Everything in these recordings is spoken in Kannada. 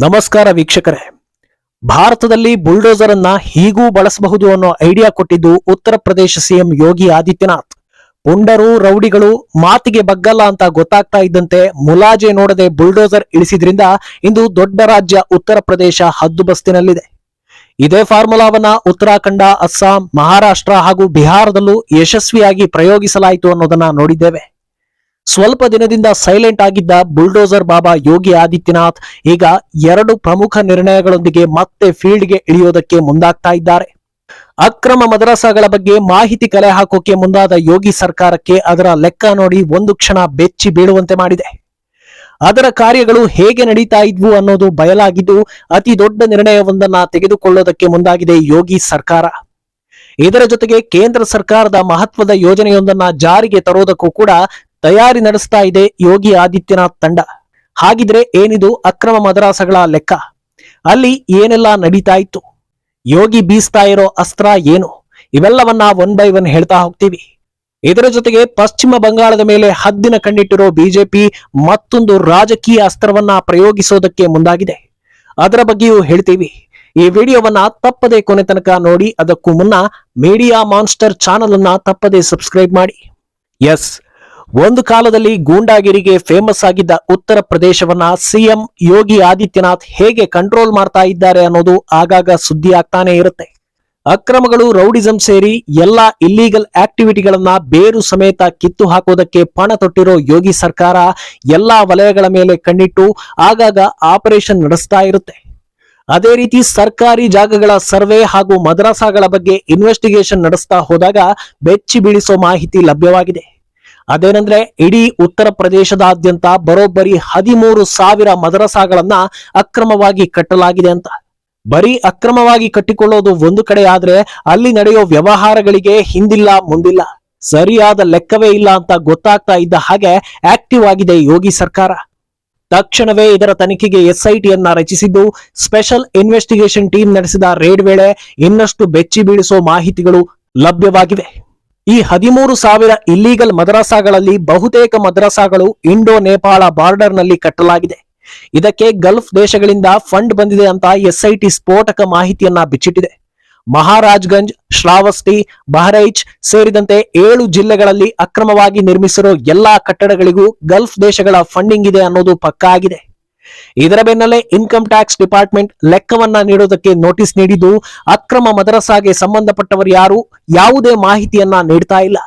ನಮಸ್ಕಾರ ವೀಕ್ಷಕರೇ. ಭಾರತದಲ್ಲಿ ಬುಲ್ಡೋಸರ್ ಅನ್ನ ಹೀಗೂ ಬಳಸಬಹುದು ಅನ್ನೋ ಐಡಿಯಾ ಕೊಟ್ಟಿದ್ದು ಉತ್ತರ ಪ್ರದೇಶ ಸಿಎಂ ಯೋಗಿ ಆದಿತ್ಯನಾಥ್. ಪುಂಡರು ರೌಡಿಗಳು ಮಾತಿಗೆ ಬಗ್ಗಲ್ಲ ಅಂತ ಗೊತ್ತಾಗ್ತಾ ಇದ್ದಂತೆ ಮುಲಾಜೆ ನೋಡದೆ ಬುಲ್ಡೋಸರ್ ಇಳಿಸಿದ್ರಿಂದ ಇಂದು ದೊಡ್ಡ ರಾಜ್ಯ ಉತ್ತರ ಪ್ರದೇಶ ಹದ್ದುಬಸ್ತಿನಲ್ಲಿದೆ. ಇದೇ ಫಾರ್ಮುಲಾವನ್ನ ಉತ್ತರಾಖಂಡ, ಅಸ್ಸಾಂ, ಮಹಾರಾಷ್ಟ್ರ ಹಾಗೂ ಬಿಹಾರದಲ್ಲೂ ಯಶಸ್ವಿಯಾಗಿ ಪ್ರಯೋಗಿಸಲಾಯಿತು ಅನ್ನೋದನ್ನ ನೋಡಿದ್ದೇವೆ. ಸ್ವಲ್ಪ ದಿನದಿಂದ ಸೈಲೆಂಟ್ ಆಗಿದ್ದ ಬುಲ್ಡೋಸರ್ ಬಾಬಾ ಯೋಗಿ ಆದಿತ್ಯನಾಥ್ ಈಗ ಎರಡು ಪ್ರಮುಖ ನಿರ್ಣಯಗಳೊಂದಿಗೆ ಮತ್ತೆ ಫೀಲ್ಡ್ಗೆ ಇಳಿಯೋದಕ್ಕೆ ಮುಂದಾಗ್ತಾ ಇದ್ದಾರೆ. ಅಕ್ರಮ ಮದರಸಾಗಳ ಬಗ್ಗೆ ಮಾಹಿತಿ ಕಲೆ ಹಾಕೋಕೆ ಮುಂದಾದ ಯೋಗಿ ಸರ್ಕಾರಕ್ಕೆ ಅದರ ಲೆಕ್ಕ ನೋಡಿ ಒಂದು ಕ್ಷಣ ಬೆಚ್ಚಿ ಬೀಳುವಂತೆ ಮಾಡಿದೆ. ಅದರ ಕಾರ್ಯಗಳು ಹೇಗೆ ನಡೀತಾ ಇದ್ವು ಅನ್ನೋದು ಬಯಲಾಗಿದ್ದು ಅತಿ ದೊಡ್ಡ ನಿರ್ಣಯವೊಂದನ್ನ ತೆಗೆದುಕೊಳ್ಳೋದಕ್ಕೆ ಮುಂದಾಗಿದೆ ಯೋಗಿ ಸರ್ಕಾರ. ಇದರ ಜೊತೆಗೆ ಕೇಂದ್ರ ಸರ್ಕಾರದ ಮಹತ್ವದ ಯೋಜನೆಯೊಂದನ್ನ ಜಾರಿಗೆ ತರೋದಕ್ಕೂ ಕೂಡ ತಯಾರಿ ನಡೆಸ್ತಾ ಇದೆ ಯೋಗಿ ಆದಿತ್ಯನಾಥ್ ತಂಡ. ಹಾಗಿದ್ರೆ ಏನಿದು ಅಕ್ರಮ ಮದರಾಸಗಳ ಲೆಕ್ಕ? ಅಲ್ಲಿ ಏನೆಲ್ಲ ನಡೀತಾ ಇತ್ತು? ಯೋಗಿ ಬೀಸ್ತಾ ಇರೋ ಅಸ್ತ್ರ ಏನು? ಇವೆಲ್ಲವನ್ನ ಒನ್ ಬೈ ಒನ್ ಹೇಳ್ತಾ ಹೋಗ್ತೀವಿ. ಇದರ ಜೊತೆಗೆ ಪಶ್ಚಿಮ ಬಂಗಾಳದ ಮೇಲೆ ಹದ್ದಿನ ಕಣ್ಣಿಟ್ಟಿರೋ ಬಿಜೆಪಿ ಮತ್ತೊಂದು ರಾಜಕೀಯ ಅಸ್ತ್ರವನ್ನ ಪ್ರಯೋಗಿಸೋದಕ್ಕೆ ಮುಂದಾಗಿದೆ. ಅದರ ಬಗ್ಗೆಯೂ ಹೇಳ್ತೀವಿ. ಈ ವಿಡಿಯೋವನ್ನ ತಪ್ಪದೆ ಕೊನೆ ತನಕ ನೋಡಿ. ಅದಕ್ಕೂ ಮುನ್ನ ಮೀಡಿಯಾ ಮಾನ್ಸ್ಟರ್ ಚಾನಲ್ ಅನ್ನ ತಪ್ಪದೆ ಸಬ್ಸ್ಕ್ರೈಬ್ ಮಾಡಿ. ಎಸ್, ಒಂದು ಕಾಲದಲ್ಲಿ ಗೂಂಡಾಗಿರಿಗೆ ಫೇಮಸ್ ಆಗಿದ್ದ ಉತ್ತರ ಪ್ರದೇಶವನ್ನ ಸಿಎಂ ಯೋಗಿ ಆದಿತ್ಯನಾಥ್ ಹೇಗೆ ಕಂಟ್ರೋಲ್ ಮಾಡ್ತಾ ಇದ್ದಾರೆ ಅನ್ನೋದು ಆಗಾಗ ಸುದ್ದಿ ಆಗ್ತಾನೆ ಇರುತ್ತೆ. ಅಕ್ರಮಗಳು, ರೌಡಿಸಂ ಸೇರಿ ಎಲ್ಲಾ ಇಲ್ಲೀಗಲ್ ಆಕ್ಟಿವಿಟಿಗಳನ್ನ ಬೇರು ಸಮೇತ ಕಿತ್ತು ಹಾಕೋದಕ್ಕೆ ಪಣ ತೊಟ್ಟಿರೋ ಯೋಗಿ ಸರ್ಕಾರ ಎಲ್ಲಾ ವಲಯಗಳ ಮೇಲೆ ಕಣ್ಣಿಟ್ಟು ಆಗಾಗ ಆಪರೇಷನ್ ನಡೆಸ್ತಾ ಇರುತ್ತೆ. ಅದೇ ರೀತಿ ಸರ್ಕಾರಿ ಜಾಗಗಳ ಸರ್ವೆ ಹಾಗೂ ಮದರಸಾಗಳ ಬಗ್ಗೆ ಇನ್ವೆಸ್ಟಿಗೇಷನ್ ನಡೆಸ್ತಾ ಹೋದಾಗ ಬೆಚ್ಚಿ ಬೀಳಿಸೋ ಮಾಹಿತಿ ಲಭ್ಯವಾಗಿದೆ. ಅದೇನೆಂದ್ರೆ ಇಡೀ ಉತ್ತರ ಪ್ರದೇಶದಾದ್ಯಂತ ಬರೋಬ್ಬರಿ 13,000 ಮದರಸಾಗಳನ್ನ ಅಕ್ರಮವಾಗಿ ಕಟ್ಟಲಾಗಿದೆ ಅಂತ. ಬರೀ ಅಕ್ರಮವಾಗಿ ಕಟ್ಟಿಕೊಳ್ಳೋದು ಒಂದು ಕಡೆ ಆದ್ರೆ ಅಲ್ಲಿ ನಡೆಯೋ ವ್ಯವಹಾರಗಳಿಗೆ ಹಿಂದಿಲ್ಲ ಮುಂದಿಲ್ಲ, ಸರಿಯಾದ ಲೆಕ್ಕವೇ ಇಲ್ಲ ಅಂತ ಗೊತ್ತಾಗ್ತಾ ಇದ್ದ ಹಾಗೆ ಆಕ್ಟಿವ್ ಆಗಿದೆ ಯೋಗಿ ಸರ್ಕಾರ. ತಕ್ಷಣವೇ ಇದರ ತನಿಖೆಗೆ ಎಸ್ಐಟಿಯನ್ನ ರಚಿಸಿದ್ದು ಸ್ಪೆಷಲ್ ಇನ್ವೆಸ್ಟಿಗೇಷನ್ ಟೀಮ್ ನಡೆಸಿದ ರೇಡ್ ವೇಳೆ ಇನ್ನಷ್ಟು ಬೆಚ್ಚಿ ಬೀಳಿಸೋ ಮಾಹಿತಿಗಳು ಲಭ್ಯವಾಗಿವೆ. ಈ 13,000 ಇಲ್ಲೀಗಲ್ ಮದರಸಾಗಳಲ್ಲಿ ಬಹುತೇಕ ಮದರಸಾಗಳು ಇಂಡೋ ನೇಪಾಳ ಬಾರ್ಡರ್ ನಲ್ಲಿ ಕಟ್ಟಲಾಗಿದೆ. ಇದಕ್ಕೆ ಗಲ್ಫ್ ದೇಶಗಳಿಂದ ಫಂಡ್ ಬಂದಿದೆ ಅಂತ ಎಸ್ಐಟಿ ಸ್ಫೋಟಕ ಮಾಹಿತಿಯನ್ನ ಬಿಚ್ಚಿಟ್ಟಿದೆ. ಮಹಾರಾಜ್ಗಂಜ್, ಶ್ರಾವಸ್ತಿ, ಬಹರೈಚ್ ಸೇರಿದಂತೆ 7 ಜಿಲ್ಲೆಗಳಲ್ಲಿ ಅಕ್ರಮವಾಗಿ ನಿರ್ಮಿಸಿರೋ ಎಲ್ಲಾ ಕಟ್ಟಡಗಳಿಗೂ ಗಲ್ಫ್ ದೇಶಗಳ ಫಂಡಿಂಗ್ ಇದೆ ಅನ್ನೋದು ಪಕ್ಕಾ ಆಗಿದೆ. ಇದರ ಬೆನ್ನಲ್ಲೇ ಇನ್ಕಮ್ ಟ್ಯಾಕ್ಸ್ ಡಿಪಾರ್ಟ್ಮೆಂಟ್ ಲೆಕ್ಕವನ್ನ ನೀಡೋದಕ್ಕೆ ನೋಟಿಸ್ ನೀಡಿದ್ದು ಅಕ್ರಮ ಮದರಸಾಗೆ ಸಂಬಂಧಪಟ್ಟವರು ಯಾರು ಯಾವುದೇ ಮಾಹಿತಿಯನ್ನ ನೀಡ್ತಾ ಇಲ್ಲ.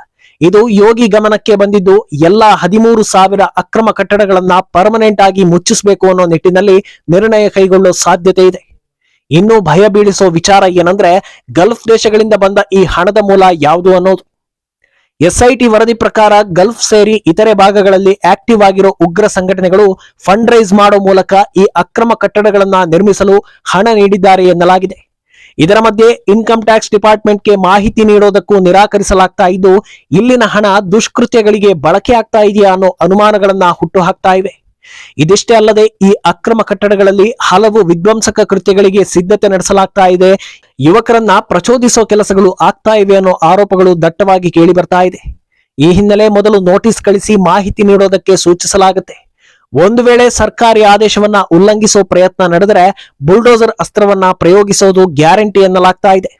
ಇದು ಯೋಗಿ ಗಮನಕ್ಕೆ ಬಂದಿದ್ದು ಎಲ್ಲಾ 13,000 ಅಕ್ರಮ ಕಟ್ಟಡಗಳನ್ನ ಪರ್ಮನೆಂಟ್ ಆಗಿ ಮುಚ್ಚಿಸಬೇಕು ಅನ್ನೋ ನಿಟ್ಟಿನಲ್ಲಿ ನಿರ್ಣಯ ಕೈಗೊಳ್ಳೋ ಸಾಧ್ಯತೆ ಇದೆ. ಇನ್ನು ಭಯ ಬೀಳಿಸೋ ವಿಚಾರ ಏನಂದ್ರೆ ಗಲ್ಫ್ ದೇಶಗಳಿಂದ ಬಂದ ಈ ಹಣದ ಮೂಲ ಯಾವುದು ಅನ್ನೋದು. ಎಸ್ಐಟಿ ವರದಿ ಪ್ರಕಾರ ಗಲ್ಫ್ ಸೇರಿ ಇತರೆ ಭಾಗಗಳಲ್ಲಿ ಆಕ್ಟಿವ್ ಆಗಿರೋ ಉಗ್ರ ಸಂಘಟನೆಗಳು ಫಂಡ್ ರೈಸ್ ಮಾಡೋ ಮೂಲಕ ಈ ಅಕ್ರಮ ಕಟ್ಟಡಗಳನ್ನ ನಿರ್ಮಿಸಲು ಹಣ ನೀಡಿದ್ದಾರೆ ಎನ್ನಲಾಗಿದೆ. ಇದರ ಮಧ್ಯೆ ಇನ್ಕಮ್ ಟ್ಯಾಕ್ಸ್ ಡಿಪಾರ್ಟ್ಮೆಂಟ್ಗೆ ಮಾಹಿತಿ ನೀಡೋದಕ್ಕೂ ನಿರಾಕರಿಸಲಾಗ್ತಾ ಇದ್ದು ಇಲ್ಲಿನ ಹಣ ದುಷ್ಕೃತ್ಯಗಳಿಗೆ ಬಳಕೆ ಆಗ್ತಾ ಇದೆಯಾ ಅನ್ನೋ ಅನುಮಾನಗಳನ್ನ ಹುಟ್ಟುಹಾಕ್ತಾ ಇವೆ. ಇದಿಷ್ಟೇ ಅಲ್ಲದೆ ಈ ಅಕ್ರಮ ಕಟ್ಟಡಗಳಲ್ಲಿ ಹಲವು ವಿಧ್ವಂಸಕ ಕೃತ್ಯಗಳಿಗೆ ಸಿದ್ಧತೆ ನಡೆಸಲಾಗ್ತಾ ಇದೆ, ಯುವಕರನ್ನ ಪ್ರಚೋದಿಸೋ ಕೆಲಸಗಳು ಆಗ್ತಾ ಇವೆ ಅನ್ನೋ ಆರೋಪಗಳು ದಟ್ಟವಾಗಿ ಕೇಳಿ ಬರ್ತಾ ಇದೆ. ಈ ಹಿನ್ನೆಲೆ ಮೊದಲು ನೋಟಿಸ್ ಕಳಿಸಿ ಮಾಹಿತಿ ನೀಡೋದಕ್ಕೆ ಸೂಚಿಸಲಾಗುತ್ತೆ. ಒಂದು ವೇಳೆ ಸರ್ಕಾರಿ ಆದೇಶವನ್ನ ಉಲ್ಲಂಘಿಸೋ ಪ್ರಯತ್ನ ನಡೆದರೆ ಬುಲ್ಡೋಸರ್ ಅಸ್ತ್ರವನ್ನ ಪ್ರಯೋಗಿಸೋದು ಗ್ಯಾರಂಟಿ ಎನ್ನಲಾಗ್ತಾ ಇದೆ.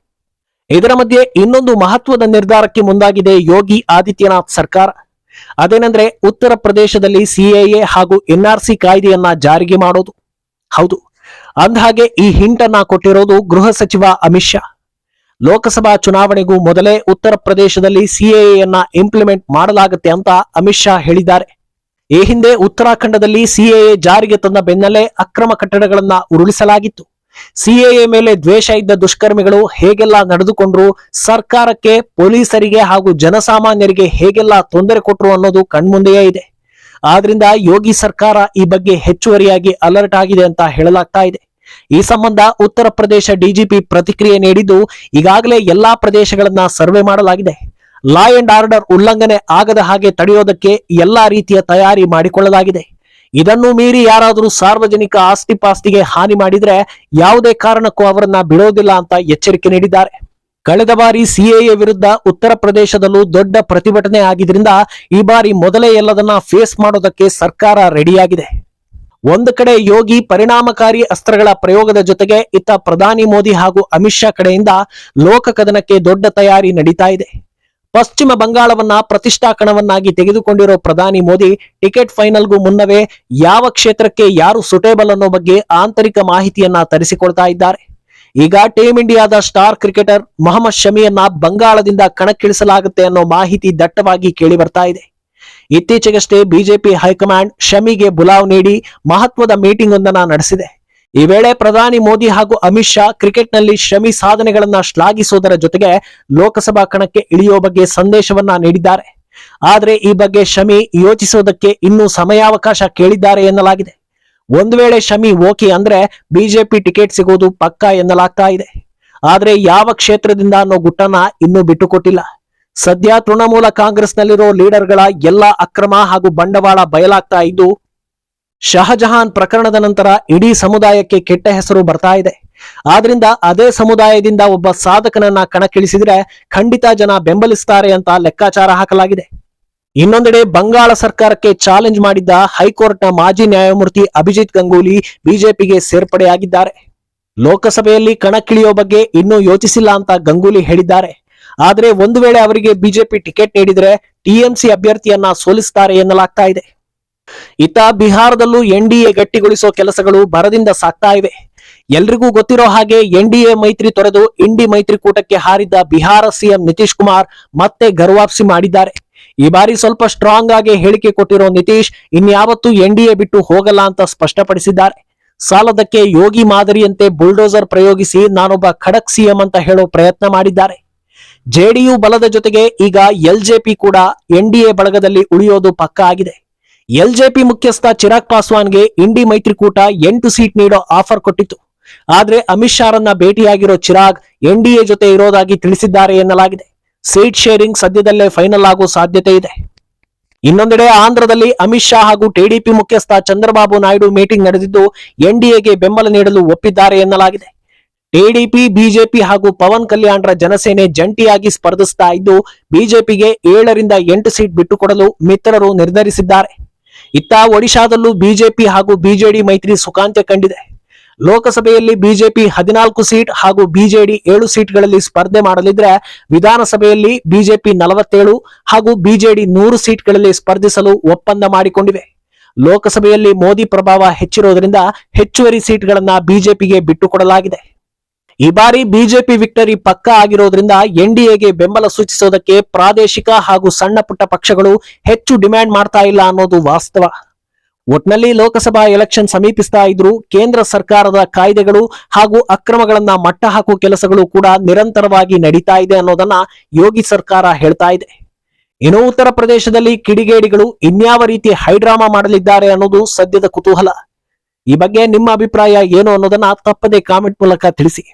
ಇದರ ಮಧ್ಯೆ ಇನ್ನೊಂದು ಮಹತ್ವದ ನಿರ್ಧಾರಕ್ಕೆ ಮುಂದಾಗಿದೆ ಯೋಗಿ ಆದಿತ್ಯನಾಥ್ ಸರ್ಕಾರ. ಅದೇನೆಂದ್ರೆ ಉತ್ತರ ಪ್ರದೇಶದಲ್ಲಿ ಸಿಎಎ ಹಾಗೂ ಎನ್ಆರ್ಸಿ ಕಾಯ್ದೆಯನ್ನ ಜಾರಿಗೆ ಮಾಡೋದು. ಹೌದು, ಅಂದಹಾಗೆ ಈ ಹಿಂಟನ್ನ ಕೊಟ್ಟಿರೋದು ಗೃಹ ಸಚಿವ ಅಮಿತ್ ಶಾ. ಲೋಕಸಭಾ ಚುನಾವಣೆಗೂ ಮೊದಲೇ ಉತ್ತರ ಪ್ರದೇಶದಲ್ಲಿ ಸಿಎಎಯನ್ನ ಇಂಪ್ಲಿಮೆಂಟ್ ಮಾಡಲಾಗುತ್ತೆ ಅಂತ ಅಮಿತ್ ಶಾ ಹೇಳಿದ್ದಾರೆ. ಈ ಹಿಂದೆ ಉತ್ತರಾಖಂಡದಲ್ಲಿ ಸಿಎಎ ಜಾರಿಗೆ ತಂದ ಬೆನ್ನಲ್ಲೇ ಅಕ್ರಮ ಕಟ್ಟಡಗಳನ್ನ ಉರುಳಿಸಲಾಗಿತ್ತು. ಸಿಎಎ ಮೇಲೆ ದ್ವೇಷ ಇದ್ದ ದುಷ್ಕರ್ಮಿಗಳು ಹೇಗೆಲ್ಲ ನಡೆದುಕೊಂಡ್ರು, ಸರ್ಕಾರಕ್ಕೆ, ಪೊಲೀಸರಿಗೆ ಹಾಗೂ ಜನಸಾಮಾನ್ಯರಿಗೆ ಹೇಗೆಲ್ಲ ತೊಂದರೆ ಕೊಟ್ರು ಅನ್ನೋದು ಕಣ್ಮುಂದೆಯೇ ಇದೆ. ಆದ್ರಿಂದ ಯೋಗಿ ಸರ್ಕಾರ ಈ ಬಗ್ಗೆ ಹೆಚ್ಚುವರಿಯಾಗಿ ಅಲರ್ಟ್ ಆಗಿದೆ ಅಂತ ಹೇಳಲಾಗ್ತಾ ಇದೆ. ಈ ಸಂಬಂಧ ಉತ್ತರ ಪ್ರದೇಶ ಡಿಜಿಪಿ ಪ್ರತಿಕ್ರಿಯೆ ನೀಡಿದ್ದು ಈಗಾಗಲೇ ಎಲ್ಲಾ ಪ್ರದೇಶಗಳನ್ನ ಸರ್ವೆ ಮಾಡಲಾಗಿದೆ. ಲಾ ಅಂಡ್ ಆರ್ಡರ್ ಉಲ್ಲಂಘನೆ ಆಗದ ಹಾಗೆ ತಡೆಯೋದಕ್ಕೆ ಎಲ್ಲಾ ರೀತಿಯ ತಯಾರಿ ಮಾಡಿಕೊಳ್ಳಲಾಗಿದೆ. ಇದನ್ನು ಮೀರಿ ಯಾರಾದರೂ ಸಾರ್ವಜನಿಕ ಆಸ್ತಿ ಪಾಸ್ತಿಗೆ ಹಾನಿ ಮಾಡಿದ್ರೆ ಯಾವುದೇ ಕಾರಣಕ್ಕೂ ಅವರನ್ನ ಬಿಡೋದಿಲ್ಲ ಅಂತ ಎಚ್ಚರಿಕೆ ನೀಡಿದ್ದಾರೆ. ಕಳೆದ ಬಾರಿ ಸಿಎಎ ವಿರುದ್ಧ ಉತ್ತರ ಪ್ರದೇಶದಲ್ಲೂ ದೊಡ್ಡ ಪ್ರತಿಭಟನೆ ಆಗಿದ್ರಿಂದ ಈ ಬಾರಿ ಮೊದಲೇ ಎಲ್ಲದನ್ನ ಫೇಸ್ ಮಾಡೋದಕ್ಕೆ ಸರ್ಕಾರ ರೆಡಿಯಾಗಿದೆ. ಒಂದು ಕಡೆ ಯೋಗಿ ಪರಿಣಾಮಕಾರಿ ಅಸ್ತ್ರಗಳ ಪ್ರಯೋಗದ ಜೊತೆಗೆ ಇತ್ತ ಪ್ರಧಾನಿ ಮೋದಿ ಹಾಗೂ ಅಮಿತ್ ಶಾ ಕಡೆಯಿಂದ ಲೋಕ ಕದನಕ್ಕೆ ದೊಡ್ಡ ತಯಾರಿ ನಡೀತಾ ಇದೆ. ಪಶ್ಚಿಮ ಬಂಗಾಳವನ್ನ ಪ್ರತಿಷ್ಠಾ ಕಣವನ್ನಾಗಿ ತೆಗೆದುಕೊಂಡಿರೋ ಪ್ರಧಾನಿ ಮೋದಿ ಟಿಕೆಟ್ ಫೈನಲ್ಗೂ ಮುನ್ನವೇ ಯಾವ ಕ್ಷೇತ್ರಕ್ಕೆ ಯಾರು ಸುಟೇಬಲ್ ಅನ್ನೋ ಬಗ್ಗೆ ಆಂತರಿಕ ಮಾಹಿತಿಯನ್ನ ತರಿಸಿಕೊಳ್ತಾ ಇದ್ದಾರೆ. ಈಗ ಟೀಂ ಇಂಡಿಯಾದ ಸ್ಟಾರ್ ಕ್ರಿಕೆಟರ್ ಮೊಹಮ್ಮದ್ ಶಮಿಯನ್ನ ಬಂಗಾಳದಿಂದ ಕಣಕ್ಕಿಳಿಸಲಾಗುತ್ತೆ ಅನ್ನೋ ಮಾಹಿತಿ ದಟ್ಟವಾಗಿ ಕೇಳಿ ಬರ್ತಾ ಇದೆ. ಇತ್ತೀಚೆಗಷ್ಟೇ ಬಿಜೆಪಿ ಹೈಕಮಾಂಡ್ ಶಮಿಗೆ ಬುಲಾವ್ ನೀಡಿ ಮಹತ್ವದ ಮೀಟಿಂಗ್ ಒಂದನ್ನ ನಡೆಸಿದೆ. ಈ ವೇಳೆ ಪ್ರಧಾನಿ ಮೋದಿ ಹಾಗೂ ಅಮಿತ್ ಶಾ ಕ್ರಿಕೆಟ್ನಲ್ಲಿ ಶಮಿ ಸಾಧನೆಗಳನ್ನ ಶ್ಲಾಘಿಸುವುದರ ಜೊತೆಗೆ ಲೋಕಸಭಾ ಕಣಕ್ಕೆ ಇಳಿಯುವ ಬಗ್ಗೆ ಸಂದೇಶವನ್ನ ನೀಡಿದ್ದಾರೆ. ಆದ್ರೆ ಈ ಬಗ್ಗೆ ಶಮಿ ಯೋಚಿಸುವುದಕ್ಕೆ ಇನ್ನೂ ಸಮಯಾವಕಾಶ ಕೇಳಿದ್ದಾರೆ ಎನ್ನಲಾಗಿದೆ. ಒಂದು ವೇಳೆ ಶಮಿ ಓಕೆ ಅಂದ್ರೆ ಬಿಜೆಪಿ ಟಿಕೆಟ್ ಸಿಗುವುದು ಪಕ್ಕಾ ಎನ್ನಲಾಗ್ತಾ ಇದೆ. ಆದ್ರೆ ಯಾವ ಕ್ಷೇತ್ರದಿಂದ ಅನ್ನೋ ಗುಟ್ಟನ್ನ ಇನ್ನೂ ಬಿಟ್ಟುಕೊಟ್ಟಿಲ್ಲ. ಸದ್ಯ ತೃಣಮೂಲ ಕಾಂಗ್ರೆಸ್ನಲ್ಲಿರೋ ಲೀಡರ್ಗಳ ಎಲ್ಲಾ ಅಕ್ರಮ ಹಾಗೂ ಬಂಡವಾಳ ಬಯಲಾಗ್ತಾ ಇದ್ದು, ಶಹಜಹಾನ್ ಪ್ರಕರಣದ ನಂತರ ಇಡೀ ಸಮುದಾಯಕ್ಕೆ ಕೆಟ್ಟ ಹೆಸರು ಬರ್ತಾ ಇದೆ. ಆದ್ರಿಂದ ಅದೇ ಸಮುದಾಯದಿಂದ ಒಬ್ಬ ಸಾಧಕನನ್ನ ಕಣಕ್ಕಿಳಿಸಿದ್ರೆ ಖಂಡಿತ ಜನ ಬೆಂಬಲಿಸ್ತಾರೆ ಅಂತ ಲೆಕ್ಕಾಚಾರ ಹಾಕಲಾಗಿದೆ. ಇನ್ನೊಂದೆಡೆ ಬಂಗಾಳ ಸರ್ಕಾರಕ್ಕೆ ಚಾಲೆಂಜ್ ಮಾಡಿದ್ದ ಹೈಕೋರ್ಟ್ನ ಮಾಜಿ ನ್ಯಾಯಮೂರ್ತಿ ಅಭಿಜಿತ್ ಗಂಗೂಲಿ ಬಿಜೆಪಿಗೆ ಸೇರ್ಪಡೆಯಾಗಿದ್ದಾರೆ. ಲೋಕಸಭೆಯಲ್ಲಿ ಕಣಕ್ಕಿಳಿಯೋ ಬಗ್ಗೆ ಇನ್ನೂ ಯೋಚಿಸಿಲ್ಲ ಅಂತ ಗಂಗೂಲಿ ಹೇಳಿದ್ದಾರೆ. ಆದ್ರೆ ಒಂದು ವೇಳೆ ಅವರಿಗೆ ಬಿಜೆಪಿ ಟಿಕೆಟ್ ನೀಡಿದ್ರೆ ಟಿಎಂಸಿ ಅಭ್ಯರ್ಥಿಯನ್ನ ಸೋಲಿಸುತ್ತಾರೆ ಎನ್ನಲಾಗ್ತಾ ಇದೆ. ಇತ್ತ ಬಿಹಾರದಲ್ಲೂ ಎನ್ಡಿಎ ಗಟ್ಟಿಗೊಳಿಸೋ ಕೆಲಸಗಳು ಭರದಿಂದ ಸಾಗ್ತಾ ಇವೆ. ಎಲ್ರಿಗೂ ಗೊತ್ತಿರೋ ಹಾಗೆ ಎನ್ಡಿಎ ಮೈತ್ರಿ ತೊರೆದು ಇಂಡಿ ಮೈತ್ರಿಕೂಟಕ್ಕೆ ಹಾರಿದ್ದ ಬಿಹಾರ ಸಿಎಂ ನಿತೀಶ್ ಕುಮಾರ್ ಮತ್ತೆ ಗರ್ವಾಪ್ಸಿ ಮಾಡಿದ್ದಾರೆ. ಈ ಬಾರಿ ಸ್ವಲ್ಪ ಸ್ಟ್ರಾಂಗ್ ಆಗಿ ಹೇಳಿಕೆ ಕೊಟ್ಟಿರೋ ನಿತೀಶ್ ಇನ್ಯಾವತ್ತೂ ಎನ್ಡಿಎ ಬಿಟ್ಟು ಹೋಗಲ್ಲ ಅಂತ ಸ್ಪಷ್ಟಪಡಿಸಿದ್ದಾರೆ. ಸಾಲದಕ್ಕೆ ಯೋಗಿ ಮಾದರಿಯಂತೆ ಬುಲ್ಡೋಸರ್ ಪ್ರಯೋಗಿಸಿ ನಾನೊಬ್ಬ ಖಡಕ್ ಸಿಎಂ ಅಂತ ಹೇಳೋ ಪ್ರಯತ್ನ ಮಾಡಿದ್ದಾರೆ. ಜೆಡಿಯು ಬಲದ ಜೊತೆಗೆ ಈಗ ಎಲ್ಜೆಪಿ ಕೂಡ ಎನ್ಡಿಎ ಬಳಗದಲ್ಲಿ ಉಳಿಯೋದು ಪಕ್ಕಾ ಆಗಿದೆ. ಎಲ್ಜೆಪಿ ಮುಖ್ಯಸ್ಥ ಚಿರಾಗ್ ಪಾಸ್ವಾನ್ಗೆ ಇಂಡಿ ಮೈತ್ರಿಕೂಟ 8 ಸೀಟ್ ನೀಡೋ ಆಫರ್ ಕೊಟ್ಟಿತ್ತು. ಆದ್ರೆ ಅಮಿತ್ ಶಾರನ್ನ ಭೇಟಿಯಾಗಿರೋ ಚಿರಾಗ್ ಎನ್ಡಿಎ ಜೊತೆ ಇರೋದಾಗಿ ತಿಳಿಸಿದ್ದಾರೆ ಎನ್ನಲಾಗಿದೆ. ಸೀಟ್ ಶೇರಿಂಗ್ ಸದ್ಯದಲ್ಲೇ ಫೈನಲ್ ಆಗೋ ಸಾಧ್ಯತೆ ಇದೆ. ಇನ್ನೊಂದೆಡೆ ಆಂಧ್ರದಲ್ಲಿ ಅಮಿತ್ ಶಾ ಹಾಗೂ ಟಿಡಿಪಿ ಮುಖ್ಯಸ್ಥ ಚಂದ್ರಬಾಬು ನಾಯ್ಡು ಮೀಟಿಂಗ್ ನಡೆದಿದ್ದು ಎಂಡಿಎಗೆ ಬೆಂಬಲ ನೀಡಲು ಒಪ್ಪಿದ್ದಾರೆ ಎನ್ನಲಾಗಿದೆ. ಟಿಡಿಪಿ, ಬಿಜೆಪಿ ಹಾಗೂ ಪವನ್ ಕಲ್ಯಾಣ್ರ ಜನಸೇನೆ ಜಂಟಿಯಾಗಿ ಸ್ಪರ್ಧಿಸ್ತಾ ಇದ್ದು ಬಿಜೆಪಿಗೆ 7 ರಿಂದ 8 ಸೀಟ್ ಬಿಟ್ಟುಕೊಡಲು ಮಿತ್ರರು ನಿರ್ಧರಿಸಿದ್ದಾರೆ. ಇತ್ತ ಒಡಿಶಾದಲ್ಲೂ ಬಿಜೆಪಿ ಹಾಗೂ ಬಿಜೆಡಿ ಮೈತ್ರಿ ಸುಖಾಂತ್ಯ ಕಂಡಿದೆ. ಲೋಕಸಭೆಯಲ್ಲಿ ಬಿಜೆಪಿ 14 ಸೀಟ್ ಹಾಗೂ ಬಿಜೆಡಿ 7 ಸೀಟ್ಗಳಲ್ಲಿ ಸ್ಪರ್ಧೆ ಮಾಡಲಿದ್ರೆ ವಿಧಾನಸಭೆಯಲ್ಲಿ ಬಿಜೆಪಿ 47 ಹಾಗೂ ಬಿಜೆಡಿ 100 ಸೀಟ್ಗಳಲ್ಲಿ ಸ್ಪರ್ಧಿಸಲು ಒಪ್ಪಂದ ಮಾಡಿಕೊಂಡಿವೆ. ಲೋಕಸಭೆಯಲ್ಲಿ ಮೋದಿ ಪ್ರಭಾವ ಹೆಚ್ಚಿರೋದ್ರಿಂದ ಹೆಚ್ಚುವರಿ ಸೀಟ್ಗಳನ್ನ ಬಿಜೆಪಿಗೆ ಬಿಟ್ಟುಕೊಡಲಾಗಿದೆ. ಈ ಬಾರಿ ಬಿಜೆಪಿ ವಿಕ್ಟರಿ ಪಕ್ಕಾ ಆಗಿರೋದ್ರಿಂದ ಎನ್ಡಿಎಗೆ ಬೆಂಬಲ ಸೂಚಿಸೋದಕ್ಕೆ ಪ್ರಾದೇಶಿಕ ಹಾಗೂ ಸಣ್ಣ ಪುಟ್ಟ ಪಕ್ಷಗಳು ಹೆಚ್ಚು ಡಿಮ್ಯಾಂಡ್ ಮಾಡ್ತಾ ಇಲ್ಲ ಅನ್ನೋದು ವಾಸ್ತವ. ಒಟ್ನಲ್ಲಿ ಲೋಕಸಭಾ ಎಲೆಕ್ಷನ್ ಸಮೀಪಿಸ್ತಾ ಇದ್ರೂ ಕೇಂದ್ರ ಸರ್ಕಾರದ ಕಾಯ್ದೆಗಳು ಹಾಗೂ ಅಕ್ರಮಗಳನ್ನ ಮಟ್ಟ ಹಾಕುವ ಕೆಲಸಗಳು ಕೂಡ ನಿರಂತರವಾಗಿ ನಡೀತಾ ಇದೆ ಅನ್ನೋದನ್ನ ಯೋಗಿ ಸರ್ಕಾರ ಹೇಳ್ತಾ ಇದೆ. ಇನ್ನು ಉತ್ತರ ಪ್ರದೇಶದಲ್ಲಿ ಕಿಡಿಗೇಡಿಗಳು ಇನ್ಯಾವ ರೀತಿ ಹೈಡ್ರಾಮಾ ಮಾಡಲಿದ್ದಾರೆ ಅನ್ನೋದು ಸದ್ಯದ ಕುತೂಹಲ. ಈ ಬಗ್ಗೆ ನಿಮ್ಮ ಅಭಿಪ್ರಾಯ ಏನು ಅನ್ನೋದನ್ನ ತಪ್ಪದೆ ಕಾಮೆಂಟ್ ಮೂಲಕ ತಿಳಿಸಿ.